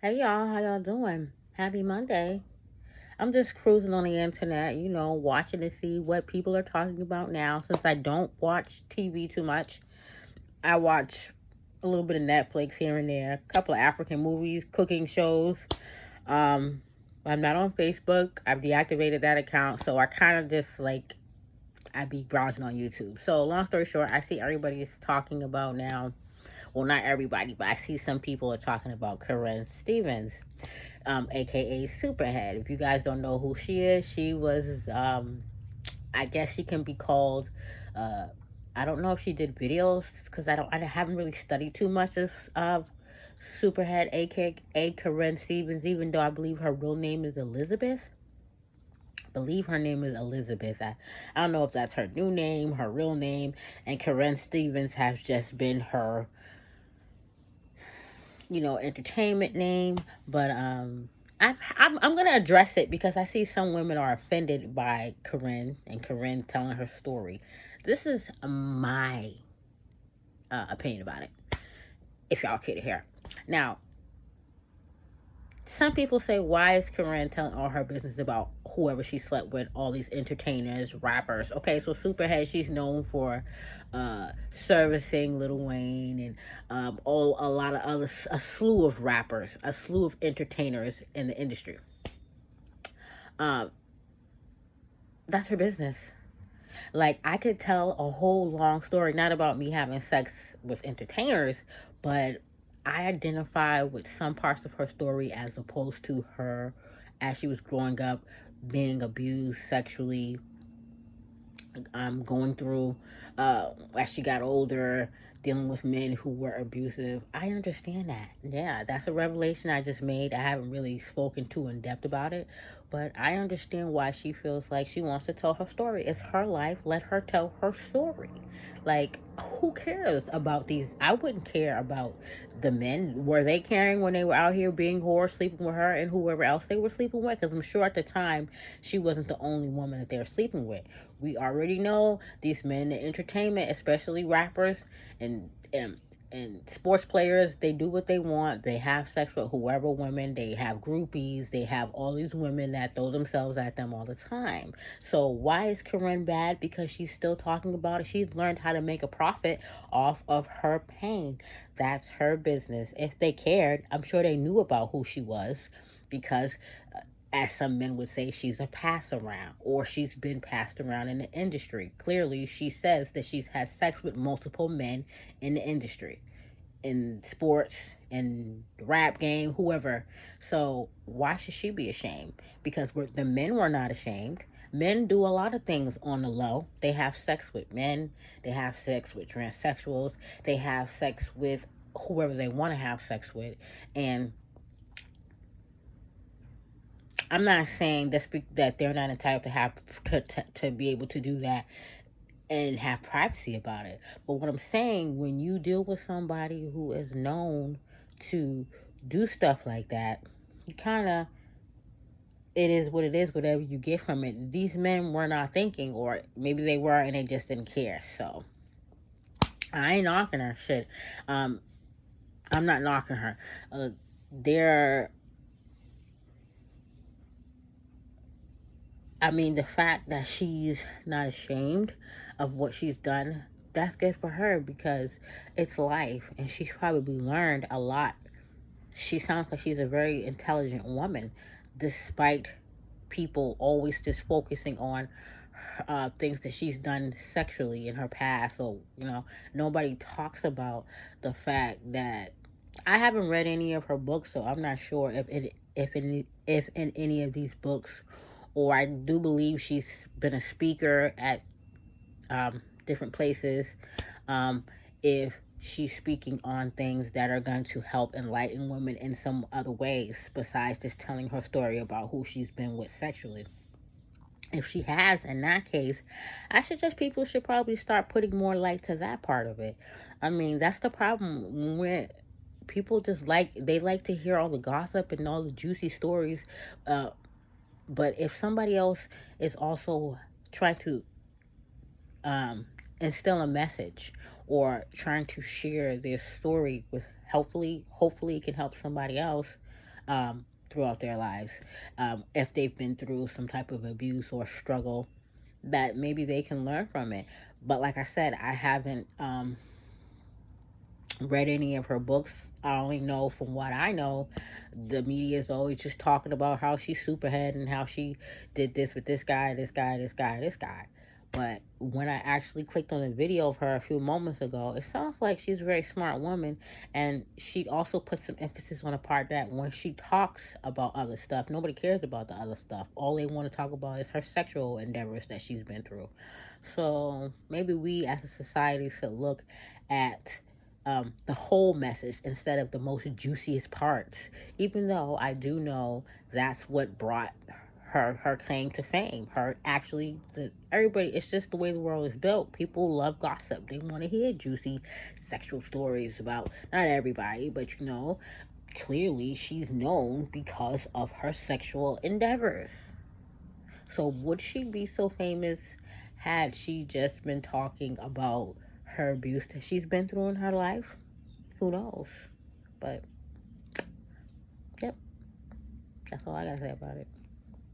Hey y'all, how y'all doing? Happy Monday. I'm just cruising on the internet, watching to see what people are talking about now since I don't watch TV too much. I watch a little bit of Netflix here and there, a couple of African movies, cooking shows. Um, I'm not on Facebook. I've deactivated that account, so I kind of just I be browsing on YouTube. So long story short, I see everybody's talking about now. Well, not everybody, but I see some people are talking about Karrine Steffans, aka Superhead. If you guys don't know who she is, she was, I guess she can be called. Uh, I don't know if she did videos because I haven't really studied too much of Superhead, aka Karrine Steffans. Even though I believe her real name is Elisabeth. I believe her name is Elisabeth. I don't know if that's her new name, her real name, and Karrine Steffans has just been her entertainment name. But I'm gonna address it because I see some women are offended by Karrine and Karrine telling her story. This is my opinion about it. If y'all care to hear. Now, some people say, why is Karrine telling all her business about whoever she slept with, all these entertainers, rappers? Okay, so Superhead, she's known for servicing Lil Wayne and all a lot of other, a slew of rappers, a slew of entertainers in the industry. Um, that's her business. Like, I could tell a whole long story, not about me having sex with entertainers, but I identify with some parts of her story as opposed to her as she was growing up, being abused sexually, going through as she got older, dealing with men who were abusive. I understand that. Yeah, that's a revelation I just made. I haven't really spoken too in depth about it, but I understand why she feels like she wants to tell her story. It's her life. Let her tell her story. Like, who cares about these? I wouldn't care about the men. Were they caring when they were out here being whores, sleeping with her and whoever else they were sleeping with? Because I'm sure at the time she wasn't the only woman that they were sleeping with. We already know these men in entertainment, especially rappers and sports players, they do what they want. They have sex with whoever women. They have groupies. They have all these women that throw themselves at them all the time. So why is Karrine bad? Because she's still talking about it. She's learned how to make a profit off of her pain. That's her business. If they cared, I'm sure they knew about who she was because as some men would say, she's a pass around or she's been passed around in the industry. Clearly, she says that she's had sex with multiple men in the industry, in sports, in the rap game, whoever. So why should she be ashamed? Because the men were not ashamed. Men do a lot of things on the low. They have sex with men. They have sex with transsexuals. They have sex with whoever they want to have sex with. And I'm not saying that they're not entitled to to be able to do that and have privacy about it. But what I'm saying, when you deal with somebody who is known to do stuff like that, you kind of, it is what it is. Whatever you get from it, these men were not thinking, or maybe they were and they just didn't care. So I ain't knocking her shit. Um, I'm not knocking her. There I mean, the fact that she's not ashamed of what she's done, that's good for her because it's life and she's probably learned a lot. She sounds like she's a very intelligent woman, despite people always just focusing on things that she's done sexually in her past. So, nobody talks about the fact that I haven't read any of her books, so I'm not sure if in any of these books, or I do believe she's been a speaker at different places. If she's speaking on things that are going to help enlighten women in some other ways besides just telling her story about who she's been with sexually. If she has, in that case, I suggest people should probably start putting more light to that part of it. I mean, that's the problem when people just they like to hear all the gossip and all the juicy stories. uh but if somebody else is also trying to instill a message or trying to share their story with, hopefully it can help somebody else, throughout their lives. If they've been through some type of abuse or struggle, that maybe they can learn from it. But like I said, I haven't read any of her books. I only know from what I know, the media is always just talking about how she's superhead and how she did this with this guy, this guy, this guy, this guy. But when I actually clicked on a video of her a few moments ago, it sounds like she's a very smart woman. And she also put some emphasis on the part that when she talks about other stuff, nobody cares about the other stuff. All they want to talk about is her sexual endeavors that she's been through. So maybe we as a society should look at the whole message instead of the most juiciest parts. Even though I do know that's what brought her claim to fame. Her actually, everybody. It's just the way the world is built. People love gossip. They want to hear juicy sexual stories about, not everybody, but clearly she's known because of her sexual endeavors. So would she be so famous had she just been talking about her abuse that she's been through in her life? Who knows? But, yep, that's all I gotta say about it.